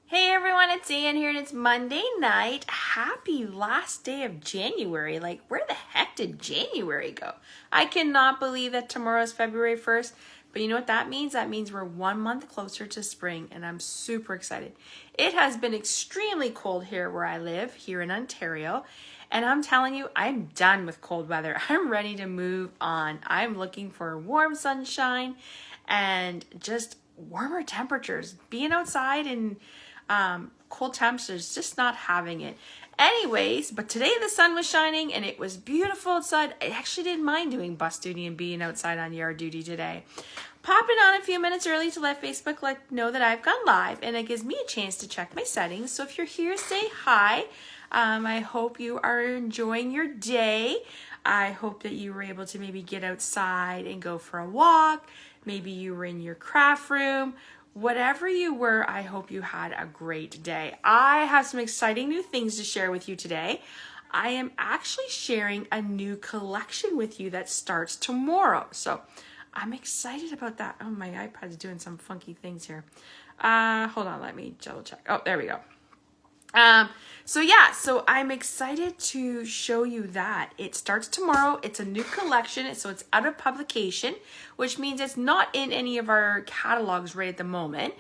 Hey everyone, it's Ann here and it's Monday night. Happy last day of January. Like, where the heck did January go? I cannot believe that tomorrow's February 1st, but you know what that means? That means we're 1 month closer to spring and I'm super excited. It has been extremely cold here where I live, here in Ontario, and I'm telling you, I'm done with cold weather. I'm ready to move on. I'm looking for warm sunshine and just warmer temperatures. Being outside and cold temperatures, just not having it. Anyways, but today the sun was shining and it was beautiful outside. I actually didn't mind doing bus duty and being outside on yard duty today. Popping on a few minutes early to let Facebook know that I've gone live, and it gives me a chance to check my settings. So if you're here, say hi. I hope you are enjoying your day. I hope that you were able to maybe get outside and go for a walk. Maybe you were in your craft room. Whatever you were, I hope you had a great day. I have some exciting new things to share with you today. I am actually sharing a new collection with you that starts tomorrow. So I'm excited about that. Oh, my iPad's doing some funky things here. Hold on, let me double check. Oh, there we go. So I'm excited to show you that. It starts tomorrow. It's a new collection, so it's out of publication, which means it's not in any of our catalogs right at the moment.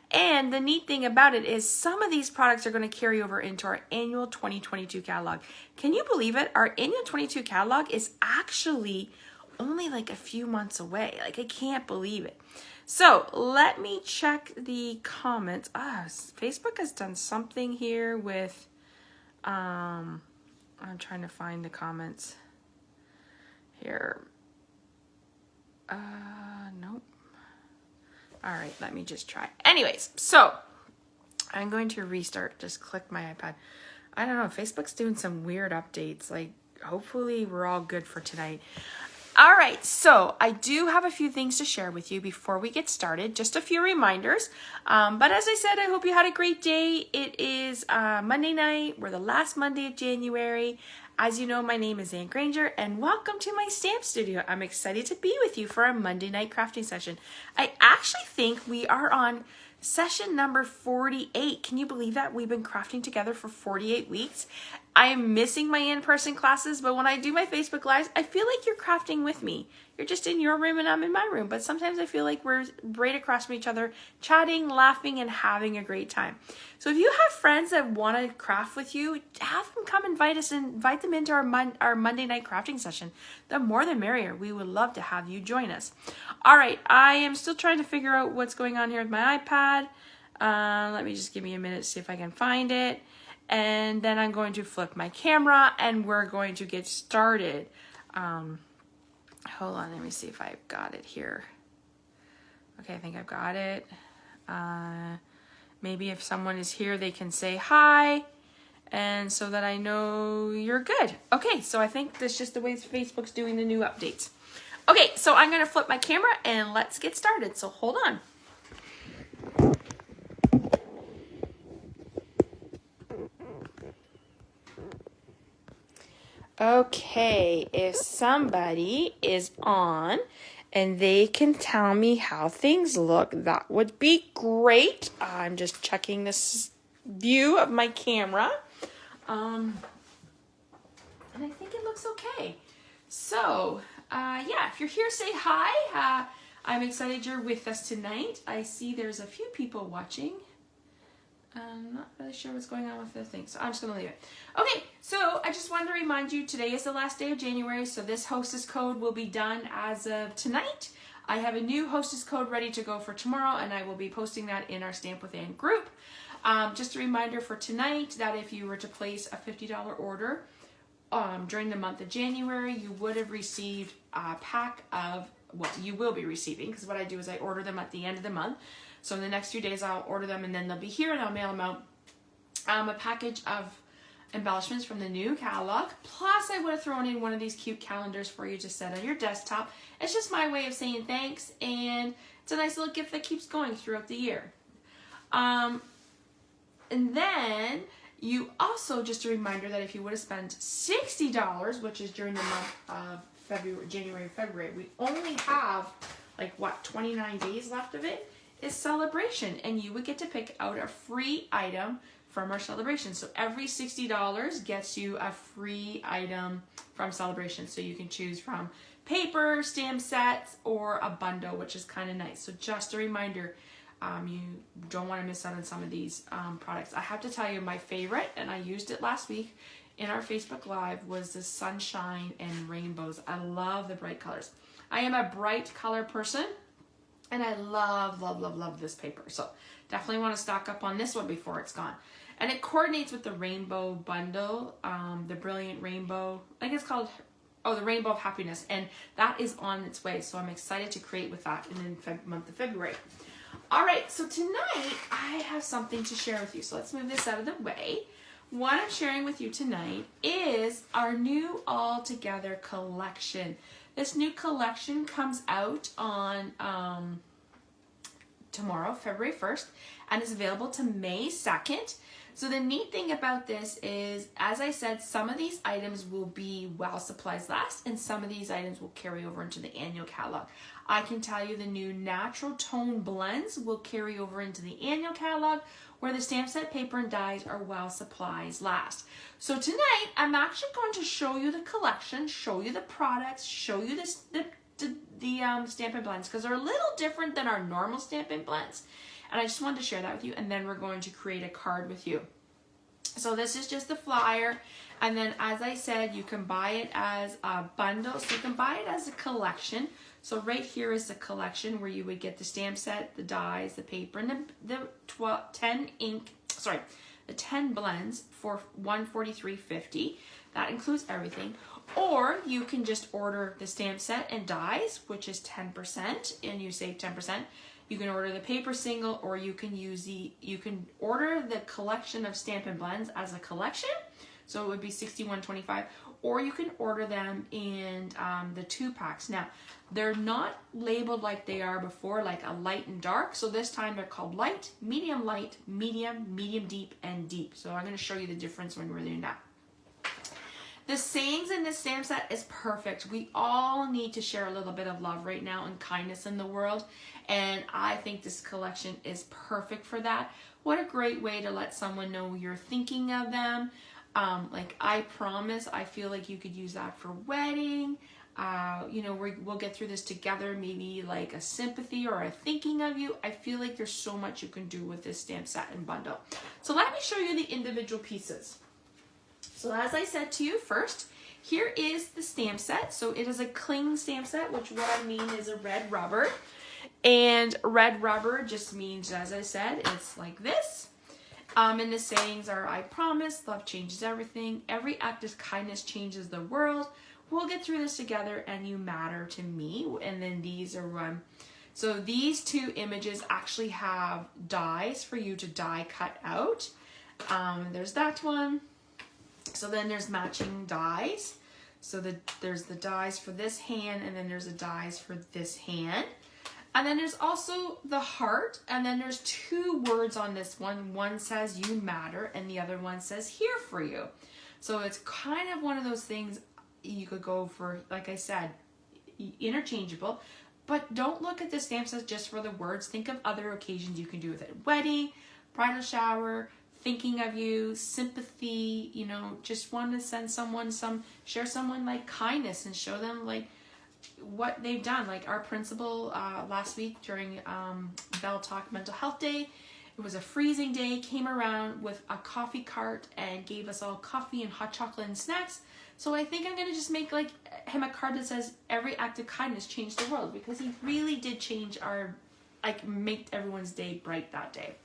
And the neat thing about it is some of these products are going to carry over into our annual 2022 catalog. Can you believe it? Our annual 22 catalog is actually only like a few months away. Like, I can't believe it. So let me check the comments. Facebook has done something here with, I'm trying to find the comments here. Nope. All right, let me just try. Anyways, so I'm going to restart, just click my iPad. I don't know, Facebook's doing some weird updates. Like, hopefully we're all good for tonight. All right, so I do have a few things to share with you before we get started. Just a few reminders. But as I said, I hope you had a great day. It is Monday night. We're the last Monday of January. As you know, my name is Ann Granger, and welcome to my stamp studio. I'm excited to be with you for our Monday night crafting session. I actually think we are on session number 48. Can you believe that? We've been crafting together for 48 weeks. I am missing my in-person classes, but when I do my Facebook Lives, I feel like you're crafting with me. You're just in your room and I'm in my room, but sometimes I feel like we're right across from each other, chatting, laughing, and having a great time. So if you have friends that want to craft with you, have them come invite them into our Monday night crafting session. The more the merrier. We would love to have you join us. All right, I am still trying to figure out what's going on here with my iPad. Let me just give me a minute to see if I can find it. And then I'm going to flip my camera and we're going to get started. Hold on, let me see if I've got it here. Okay, I think I've got it. Maybe if someone is here, they can say hi, and so that I know you're good. Okay, so I think that's just the way Facebook's doing the new updates. Okay, so I'm gonna flip my camera and let's get started. So hold on. Okay, if somebody is on and they can tell me how things look, that would be great. I'm just checking this view of my camera. And I think it looks okay. So, yeah, if you're here, say hi. I'm excited you're with us tonight. I see there's a few people watching. I'm not really sure what's going on with the thing, so I'm just going to leave it. Okay, so I just wanted to remind you, today is the last day of January, so this hostess code will be done as of tonight. I have a new hostess code ready to go for tomorrow, and I will be posting that in our Stamp with Ann group. Just a reminder for tonight that if you were to place a $50 order during the month of January, you would have received a pack of, well, you will be receiving, because what I do is I order them at the end of the month. So in the next few days, I'll order them and then they'll be here and I'll mail them out. A package of embellishments from the new catalog. Plus, I would have thrown in one of these cute calendars for you to set on your desktop. It's just my way of saying thanks, and it's a nice little gift that keeps going throughout the year. And then you also, just a reminder that if you would have spent $60, which is during the month of January, February, we only have like, what, 29 days left of it. is celebration, and you would get to pick out a free item from our celebration. So every $60 gets you a free item from celebration. So you can choose from paper, stamp sets, or a bundle, which is kind of nice. So just a reminder, you don't want to miss out on some of these products. I have to tell you, my favorite, and I used it last week in our Facebook Live, was the sunshine and rainbows. I love the bright colors. I am a bright color person, and I love, love, love, love this paper. So definitely want to stock up on this one before it's gone. And it coordinates with the rainbow bundle, the brilliant rainbow. I think it's called, oh, the Rainbow of Happiness. And that is on its way. So I'm excited to create with that in the month of February. All right, so tonight I have something to share with you. So let's move this out of the way. What I'm sharing with you tonight is our new All Together collection. This new collection comes out on tomorrow, February 1st, and is available to May 2nd. So the neat thing about this is, as I said, some of these items will be while supplies last, and some of these items will carry over into the annual catalog. I can tell you the new natural tone blends will carry over into the annual catalog, where the stamp set paper and dies are while supplies last. So tonight, I'm actually going to show you the collection, show you the products, show you the Stampin' blends, because they're a little different than our normal Stampin' blends. And I just wanted to share that with you, and then we're going to create a card with you. So this is just the flyer, and then as I said, you can buy it as a bundle, so you can buy it as a collection. So right here is the collection where you would get the stamp set, the dies, the paper, and the 10 blends for $143.50. That includes everything. Or you can just order the stamp set and dies, which is 10%, and you save 10%. You can order the paper single, or you can order the collection of Stampin' blends as a collection. So it would be $61.25, or you can order them in the 2-packs. Now, they're not labeled like they are before, like a light and dark. So this time they're called light, medium, medium deep, and deep. So I'm going to show you the difference when we're doing that. The sayings in this stamp set is perfect. We all need to share a little bit of love right now and kindness in the world. And I think this collection is perfect for that. What a great way to let someone know you're thinking of them. Like I promise, I feel like you could use that for wedding. You know, we'll get through this together, maybe like a sympathy or a thinking of you. I feel like there's so much you can do with this stamp set and bundle. So let me show you the individual pieces. So as I said to you first, here is the stamp set. So it is a cling stamp set, which what I mean is a red rubber. And red rubber just means, as I said, it's like this. And the sayings are, I promise, love changes everything. Every act of kindness changes the world. We'll get through this together, and you matter to me. And then these are, so these two images actually have dies for you to die cut out. There's that one. So then there's matching dies. So there's the dies for this hand, and then there's the dies for this hand. And then there's also the heart, and then there's 2 words on this one. One says you matter, and the other one says here for you. So it's kind of one of those things you could go for, like I said, interchangeable. But don't look at the stamp set just for the words. Think of other occasions you can do with it. Wedding, bridal shower, thinking of you, sympathy, you know, just want to send someone share someone like kindness and show them like what they've done. Like our principal last week during Bell Talk Mental Health Day, it was a freezing day, came around with a coffee cart and gave us all coffee and hot chocolate and snacks. So I think I'm going to just make like him a card that says every act of kindness changed the world, because he really did change make everyone's day bright that day.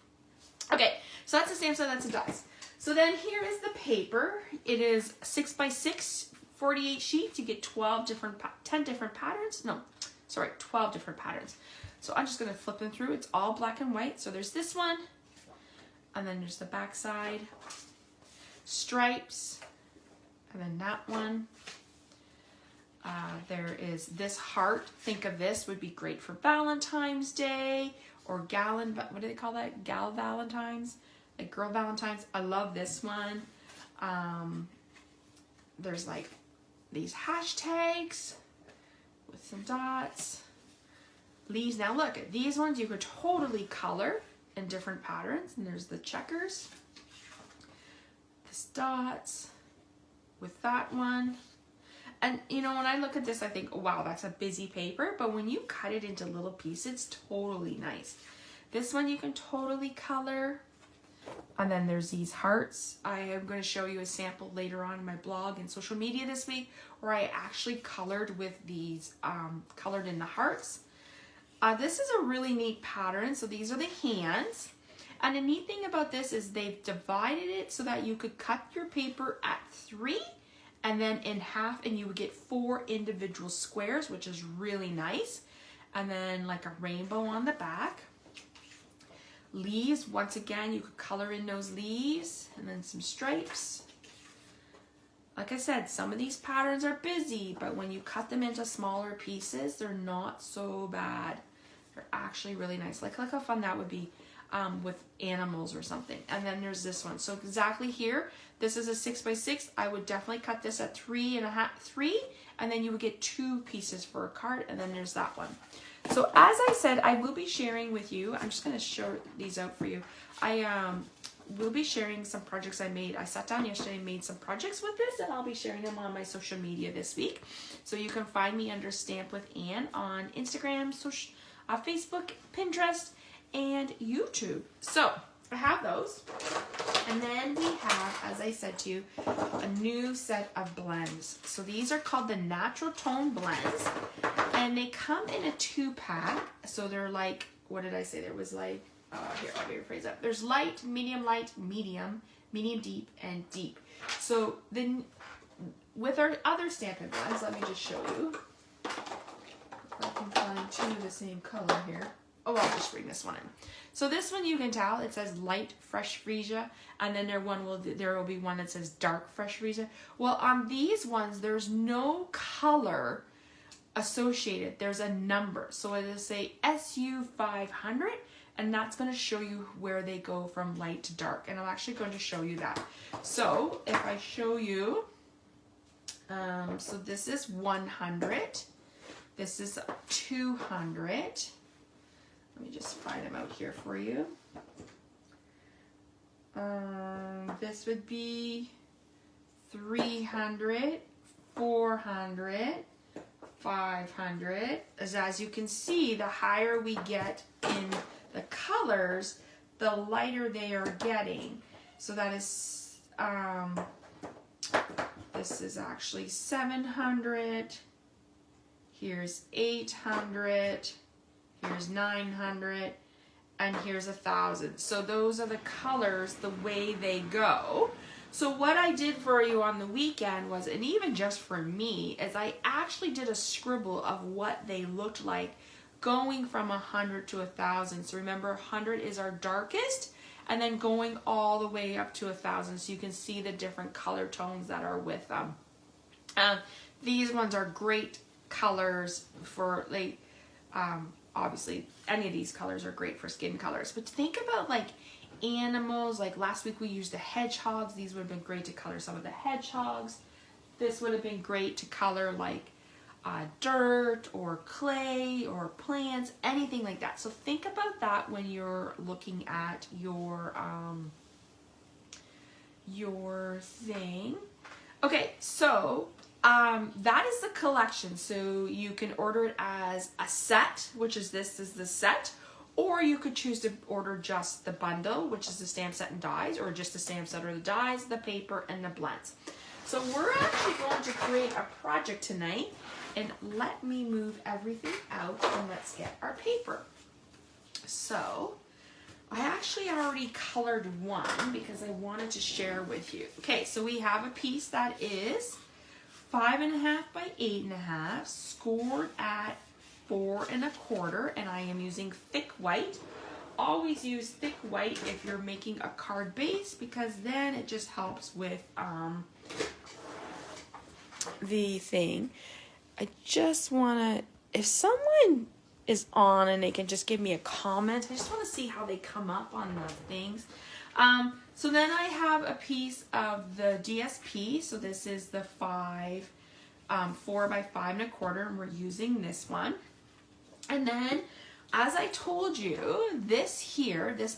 Okay, so that's the stamp set, that's the dies. So then here is the paper. It is 6x6, 48 sheets. You get 12 different patterns. 12 different patterns. So I'm just going to flip them through. It's all black and white. So there's this one, and then there's the back side, stripes, and then that one. There is this heart. Think of this, would be great for Valentine's Day, or what do they call that? Gal Valentines, like girl Valentines. I love this one. There's like these hashtags with some dots. Leaves. Now look, these ones you could totally color in different patterns. And there's the checkers, this dots with that one. And you know, when I look at this, I think, oh, wow, that's a busy paper. But when you cut it into little pieces, it's totally nice. This one you can totally color. And then there's these hearts. I am going to show you a sample later on in my blog and social media this week where I actually colored with these, colored in the hearts. This is a really neat pattern. So these are the hands. And the neat thing about this is they've divided it so that you could cut your paper at 3 and then in half, and you would get 4 individual squares, which is really nice. And then like a rainbow on the back. Leaves, once again, you could color in those leaves, and then some stripes. Like I said, some of these patterns are busy, but when you cut them into smaller pieces, they're not so bad. They're actually really nice. Like how fun that would be with animals or something. And then there's this one. So exactly here, this is a 6x6. I would definitely cut this at 3, and then you would get 2 pieces for a card, and then there's that one. So as I said, I will be sharing with you, I'm just going to show these out for you. I will be sharing some projects I made. I sat down yesterday and made some projects with this, and I'll be sharing them on my social media this week. So you can find me under Stamp with Anne on Instagram, Facebook, Pinterest, and YouTube. So I have those. And then we have, as I said to you, a new set of blends. So these are called the Natural Tone Blends. And they come in a 2-pack. So they're like, what did I say? There was like, here, I'll rephrase that. There's light, medium, deep, and deep. So then with our other Stampin' blends, let me just show you. If I can find 2 of the same color here. Oh, I'll just bring this one in. So this one you can tell, it says light fresh freesia, and then there will be one that says dark fresh freesia. Well, on these ones, there's no color associated. There's a number. So it will say SU500, and that's going to show you where they go from light to dark. And I'm actually going to show you that. So if I show you, so this is 100. This is 200. Let me just find them out here for you. This would be 300, 400, 500. As you can see, the higher we get in the colors, the lighter they are getting. So that is, this is actually 700. Here's 800. Here's 900, and here's 1,000. So those are the colors, the way they go. So what I did for you on the weekend was, and even just for me, is I actually did a scribble of what they looked like going from 100 to 1,000. So remember, 100 is our darkest, and then going all the way up to 1,000, so you can see the different color tones that are with them. These ones are great colors for like, obviously, any of these colors are great for skin colors. But think about like animals. Like last week we used the hedgehogs. These would have been great to color some of the hedgehogs. This would have been great to color like dirt or clay or plants, anything like that. So think about that when you're looking at your thing. Okay, so that is the collection. So you can order it as a set, which is this is the set, or you could choose to order just the bundle, which is the stamp set and dies, or just the stamp set or the dies, the paper, and the blends. So we're actually going to create a project tonight, and let me move everything out and let's get our paper. So I actually already colored one because I wanted to share with you. Okay, so we have a piece that is 5.5 by 8.5, scored at 4 1/4, and I am using thick white. Always use thick white if you're making a card base, because then it just helps with the thing. I just want to, if someone is on and they can just give me a comment, I just want to see how they come up on the things. So then I have a piece of the DSP. So this is the 4 by 5 1/4, and we're using this one. And then, as I told you, this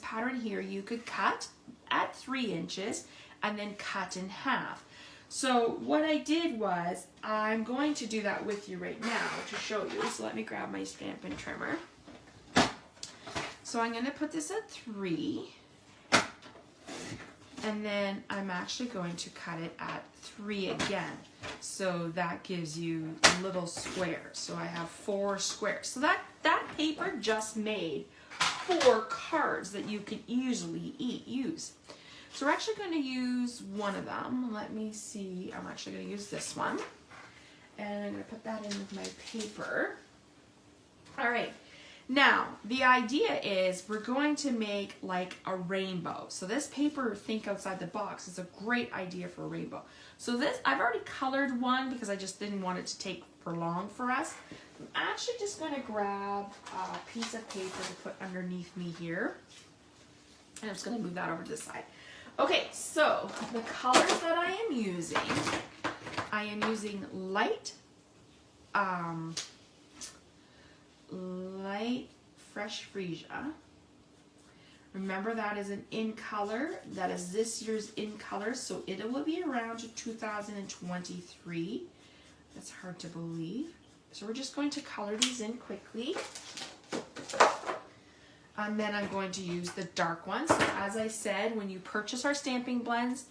pattern here, you could cut at 3 inches and then cut in half. So what I did was, I'm going to do that with you right now to show you. So let me grab my Stampin' trimmer. So I'm going to put this at 3. And then I'm actually going to cut it at 3 again. So that gives you little squares. So I have 4 squares. So that paper just made 4 cards that you could easily use. So we're actually going to use one of them. Let me see. I'm actually going to use this one. And I'm going to put that in with my paper. All right. Now, the idea is we're going to make like a rainbow. So this paper, think outside the box, is a great idea for a rainbow. So this, I've already colored one because I just didn't want it to take for long for us. I'm actually just going to grab a piece of paper to put underneath me here. And I'm just going to move that over to the side. Okay, so the colors that I am using light fresh Freesia. Remember, that is an in color. That is this year's in color, so it will be around to 2023. That's hard to believe. So we're just going to color these in quickly. And then I'm going to use the dark ones. So as I said, when you purchase our stamping blends,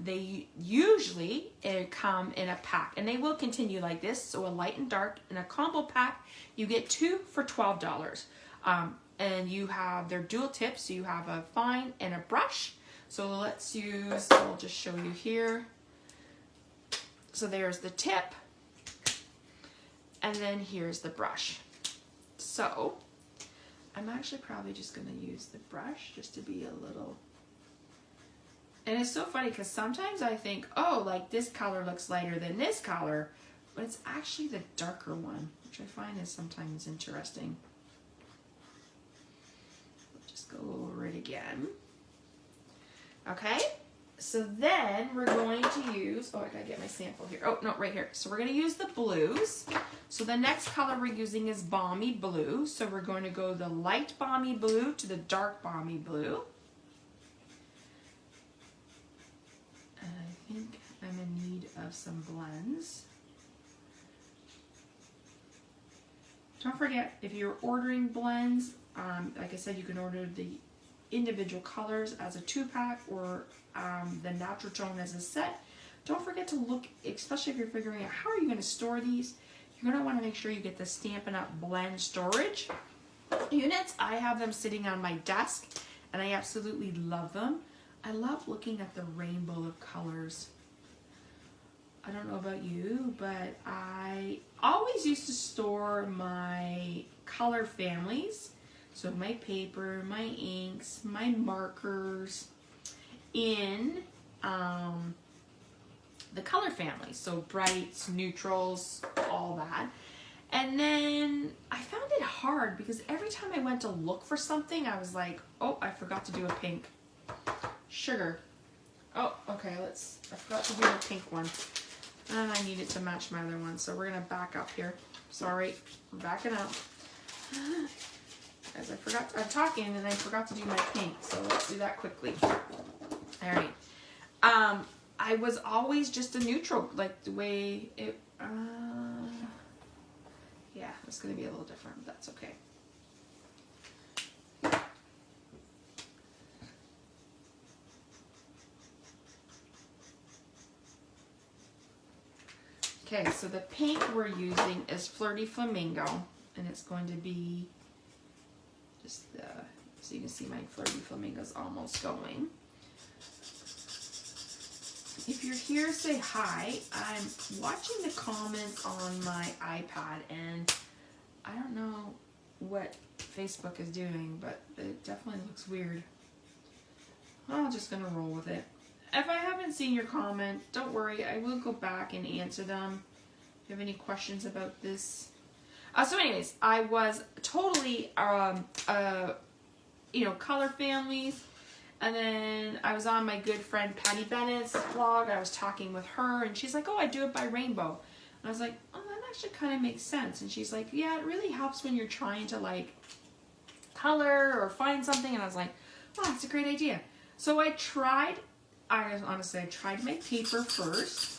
they usually come in a pack, and they will continue like this. So a light and dark in a combo pack, you get 2 for $12. And you have their dual tips, so you have a fine and a brush. So let's use, I'll just show you here. So there's the tip, and then here's the brush. So I'm actually probably just going to use the brush just to be a little. And it's so funny because sometimes I think, oh, like this color looks lighter than this color, but it's actually the darker one, which I find is sometimes interesting. Just go over it again. Okay, so then we're going to use, oh, I gotta get my sample here. Oh, no, right here. So we're gonna use the blues. So the next color we're using is Balmy Blue. So we're going to go the light Balmy Blue to the dark Balmy Blue. I think I'm in need of some blends. Don't forget, if you're ordering blends, like I said, you can order the individual colors as a 2-pack or the natural tone as a set. Don't forget to look, especially if you're figuring out how are you going to store these, you're going to want to make sure you get the Stampin' Up! Blend storage units. I have them sitting on my desk, and I absolutely love them. I love looking at the rainbow of colors. I don't know about you, but I always used to store my color families, so my paper, my inks, my markers, in the color family. So brights, neutrals, all that. And then I found it hard because every time I went to look for something, I was like, oh, I forgot to do a pink. Sugar. Oh, okay, I forgot to do a pink one. And I need it to match my other one, so we're gonna back up here. Sorry, I'm backing up. As I'm talking and I forgot to do my pink, so let's do that quickly. All right. I was always just a neutral, like the way it, yeah, it's gonna be a little different, but that's okay. Okay, so the pink we're using is Flirty Flamingo, and it's going to be just the, so you can see my Flirty Flamingo's almost going. If you're here, say hi. I'm watching the comments on my iPad, and I don't know what Facebook is doing, but it definitely looks weird. I'm just gonna roll with it. If I haven't seen your comment, don't worry, I will go back and answer them. If you have any questions about this. So anyways, I was totally, you know, color families. And then I was on my good friend Patty Bennett's vlog. I was talking with her, and she's like, oh, I do it by rainbow. And I was like, oh, that actually kind of makes sense. And she's like, yeah, it really helps when you're trying to like color or find something. And I was like, oh, that's a great idea. So I tried my paper first.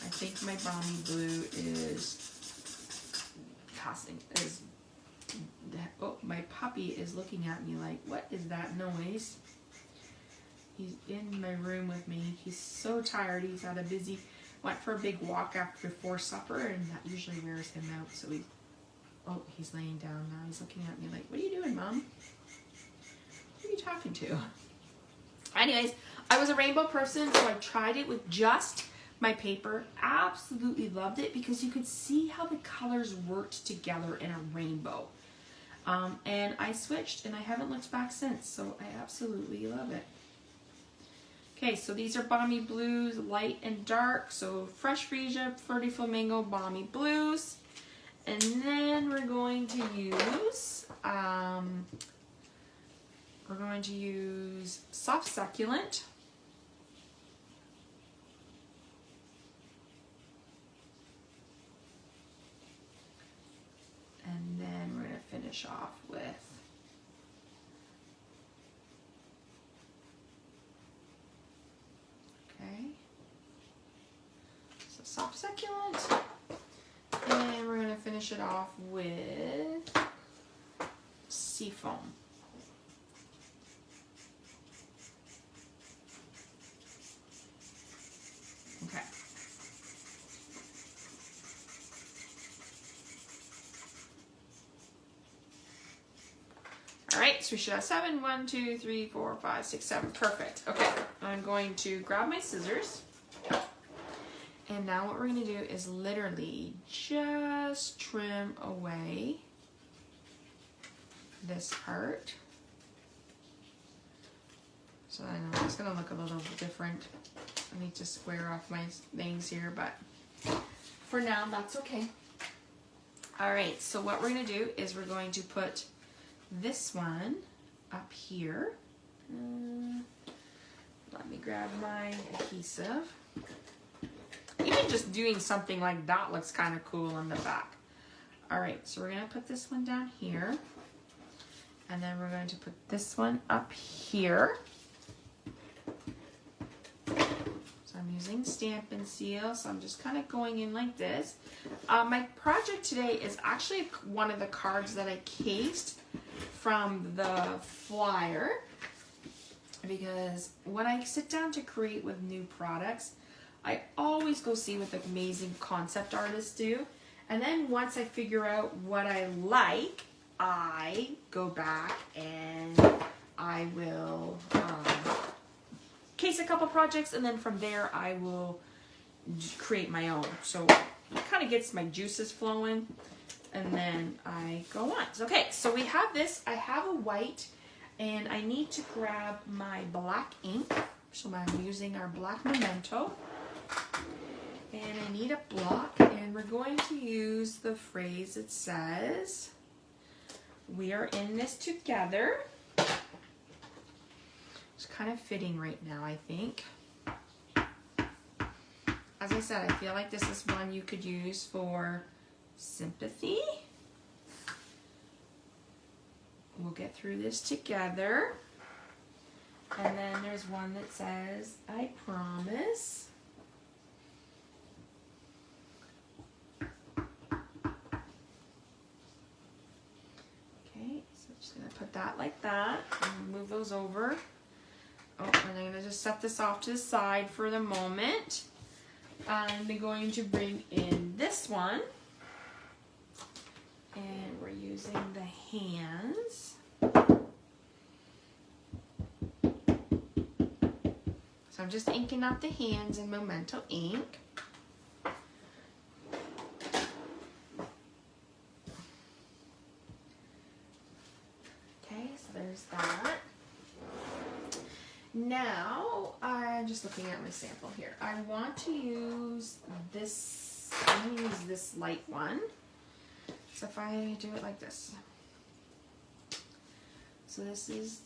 I think my Balmy Blue oh, my puppy is looking at me like, what is that noise? He's in my room with me. He's so tired. He's had a busy, went for a big walk before supper, and that usually wears him out. So he's laying down now. He's looking at me like, what are you doing, Mom? Who are you talking to? Anyways, I was a rainbow person, so I tried it with just my paper. Absolutely loved it because you could see how the colors worked together in a rainbow. And I switched and I haven't looked back since, so I absolutely love it. Okay, so these are Balmy Blues, light and dark. So Fresh Freesia, Flirty Flamingo, Balmy Blues. And then we're going to use Soft Succulent. And then we're going to finish off with Soft Succulent, and we're going to finish it off with Seafoam. Okay. All right, so we should have 7. 1, 2, 3, 4, 5, 6, 7. Perfect. Okay, I'm going to grab my scissors. And now what we're going to do is literally just trim away this part. So I know it's going to look a little different. I need to square off my things here, but for now, that's okay. All right, so what we're going to do is we're going to put this one up here. Let me grab my adhesive. Even just doing something like that looks kind of cool on the back. All right, so we're going to put this one down here. And then we're going to put this one up here. So I'm using Stampin' Seal, so I'm just kind of going in like this. My project today is actually one of the cards that I cased from the flyer. Because when I sit down to create with new products, I always go see what the amazing concept artists do. And then once I figure out what I like, I go back and I will case a couple projects, and then from there I will create my own. So it kind of gets my juices flowing, and then I go on. Okay, so we have this. I have a white, and I need to grab my black ink. So I'm using our black Memento. And I need a block, and we're going to use the phrase that says, we are in this together. It's kind of fitting right now, I think. As I said, I feel like this is one you could use for sympathy. We'll get through this together. And then there's one that says, I promise. Put that like that, and move those over. Oh, and I'm going to just set this off to the side for the moment. I'm going to bring in this one, and we're using the hands. So I'm just inking out the hands in Memento ink. There's that. Now, I'm just looking at my sample here. I want to use this, I'm going to use this light one. So if I do it like this. So this is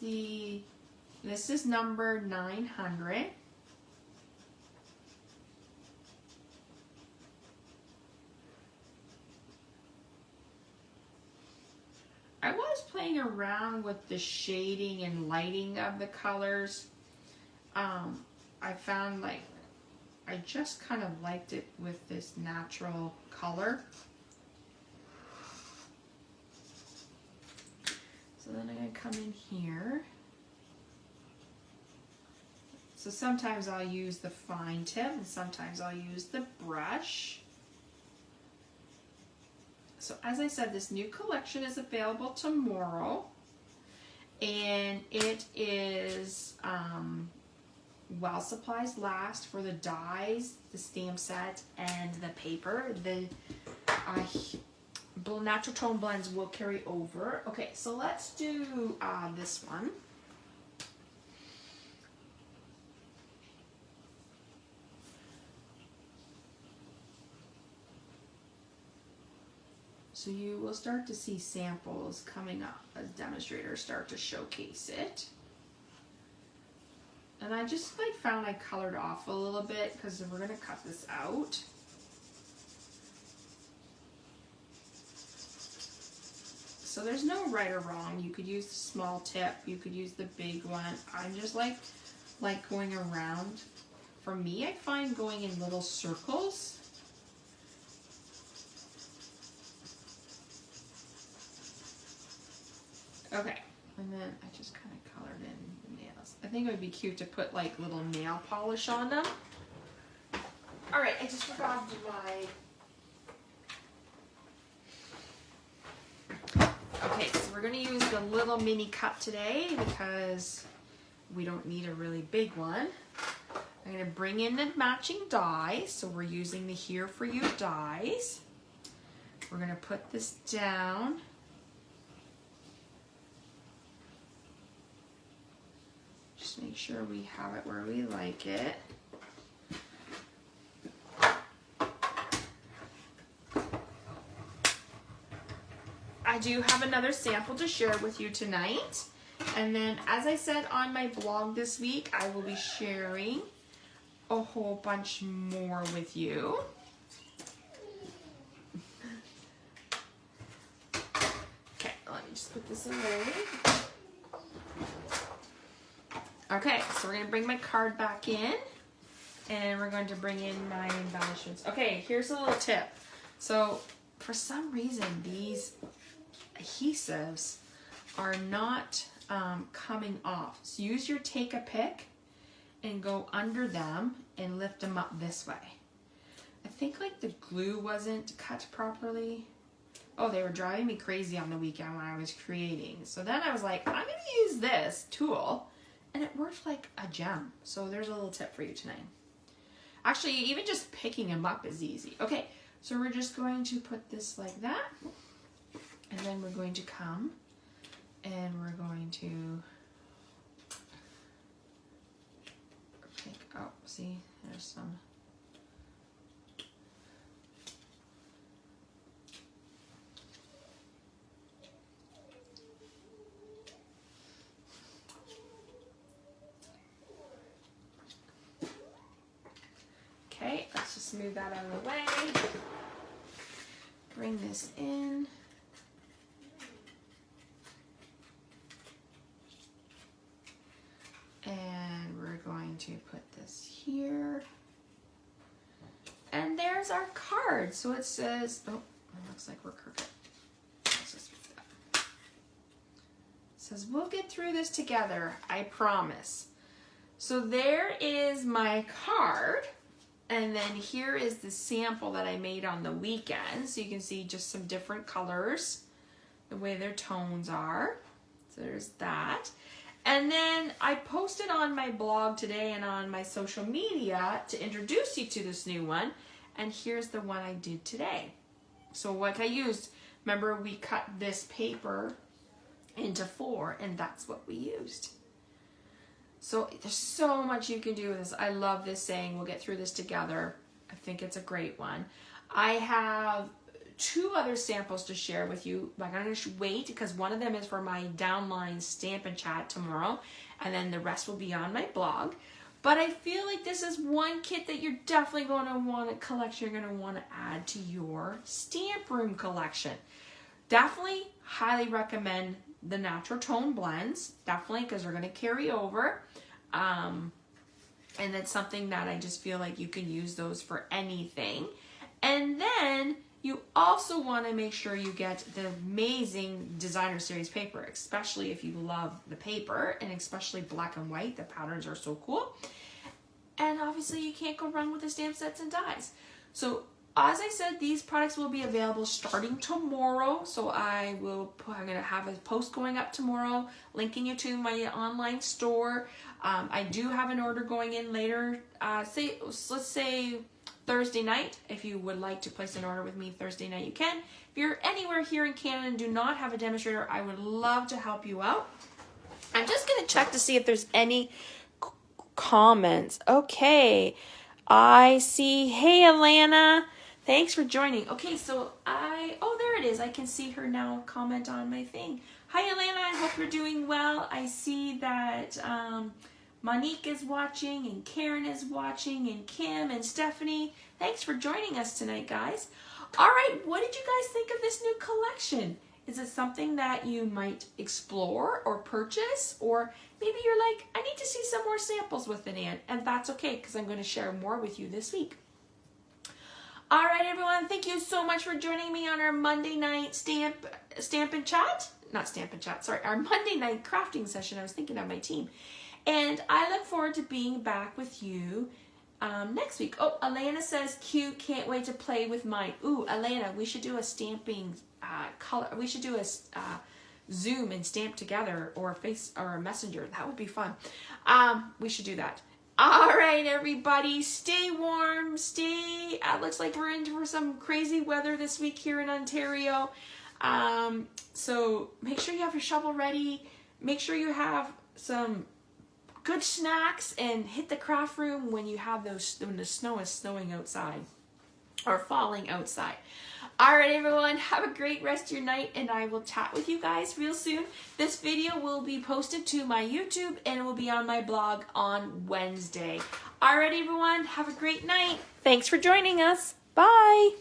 number 900. . 900. around with the shading and lighting of the colors, I found like I just kind of liked it with this natural color. So then I'm going to come in here. So sometimes I'll use the fine tip and sometimes I'll use the brush. So as I said, this new collection is available tomorrow, and it is while supplies last for the dies, the stamp set, and the paper. The natural tone blends will carry over. Okay, so let's do this one. So you will start to see samples coming up as demonstrators start to showcase it. And I just like found I colored off a little bit because we're going to cut this out. So there's no right or wrong. You could use the small tip, you could use the big one. I'm just like going around. For me, I find going in little circles. Okay, and then I just kind of colored in the nails. I think it would be cute to put like little nail polish on them. All right, I just forgot to do my... Okay, so we're going to use the little mini cut today because we don't need a really big one. I'm going to bring in the matching dies. So we're using the Here For You dies. We're going to put this down. Just make sure we have it where we like it. I do have another sample to share with you tonight. And then, as I said on my blog this week, I will be sharing a whole bunch more with you. Okay, let me just put this away. Okay, so we're going to bring my card back in, and we're going to bring in my embellishments. Okay, here's a little tip. So, for some reason, these adhesives are not coming off. So use your take a pick and go under them and lift them up this way. I think like the glue wasn't cut properly. Oh, they were driving me crazy on the weekend when I was creating. So then I was like, I'm going to use this tool. And it worked like a gem. So there's a little tip for you tonight. Actually, even just picking them up is easy. Okay, so we're just going to put this like that. And then we're going to come and we're going to pick up. See, there's some. Okay, let's just move that out of the way. Bring this in. And we're going to put this here. And there's our card. So it says, oh, it looks like we're crooked. Let's just move that. It says, we'll get through this together, I promise. So there is my card. And then here is the sample that I made on the weekend. So you can see just some different colors, the way their tones are. So there's that. And then I posted on my blog today and on my social media to introduce you to this new one. And here's the one I did today. So what I used, remember we cut this paper into 4 and that's what we used. So there's so much you can do with this. I love this saying, we'll get through this together. I think it's a great one. I have 2 other samples to share with you. Like I'm going to wait because one of them is for my downline Stampin' Chat tomorrow. And then the rest will be on my blog. But I feel like this is one kit that you're definitely going to want to collection. You're going to want to add to your stamp room collection. Definitely highly recommend the natural tone blends, definitely, because they're going to carry over. And it's something that I just feel like you can use those for anything. And then you also want to make sure you get the amazing designer series paper, especially if you love the paper, and especially black and white. The patterns are so cool. And obviously you can't go wrong with the stamp sets and dies. So as I said, these products will be available starting tomorrow. So I'm going to have a post going up tomorrow, linking you to my online store. I do have an order going in later, let's say Thursday night. If you would like to place an order with me Thursday night, you can. If you're anywhere here in Canada and do not have a demonstrator, I would love to help you out. I'm just going to check to see if there's any comments. Okay, I see. Hey, Alana. Thanks for joining. Okay, so oh, there it is. I can see her now comment on my thing. Hi, Alana. I hope you're doing well. I see that Monique is watching, and Karen is watching, and Kim and Stephanie. Thanks for joining us tonight, guys. All right, what did you guys think of this new collection? Is it something that you might explore or purchase? Or maybe you're like, I need to see some more samples with it, and that's okay, because I'm going to share more with you this week. All right, everyone, thank you so much for joining me on our Monday night Stampin' Chat. Not Stampin' Chat, sorry, our Monday night crafting session. I was thinking of my team. And I look forward to being back with you next week. Oh, Alana says, cute, can't wait to play with mine. Ooh, Alana, we should do a stamping color. We should do a Zoom and stamp together, or a messenger. That would be fun. We should do that. All right, everybody, stay warm, looks like we're in for some crazy weather this week here in Ontario. So make sure you have your shovel ready. Make sure you have some good snacks, and hit the craft room when you have when the snow is snowing outside or falling outside. All right, everyone, have a great rest of your night, and I will chat with you guys real soon. This video will be posted to my YouTube, and it will be on my blog on Wednesday. All right, everyone, have a great night. Thanks for joining us. Bye.